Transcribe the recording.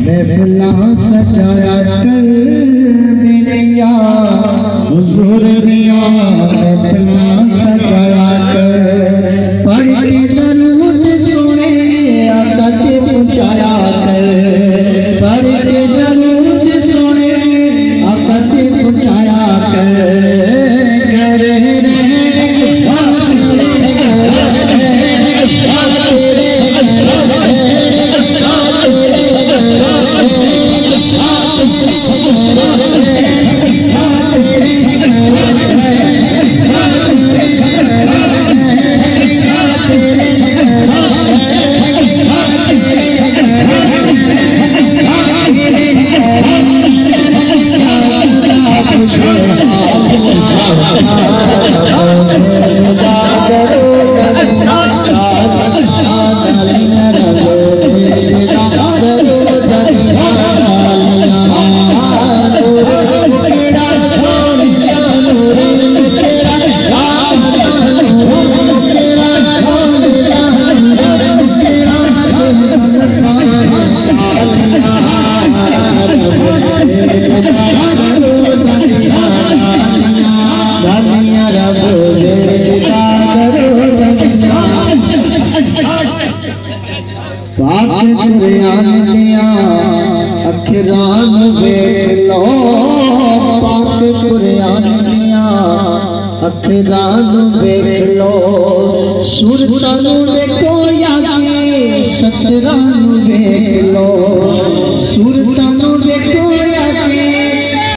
महफिला सजाया कर मेरे यार हुजूर दिया महफिला सजाया कर पढ़ के दरूद सुने आका के पहुंचाया कर पढ़ के दरूद सुने आका के पहुंचाया कर अखिरान वेख लो पाक कुरान दिया अखिरान वेख लो सुरतानू देखो याद सतरान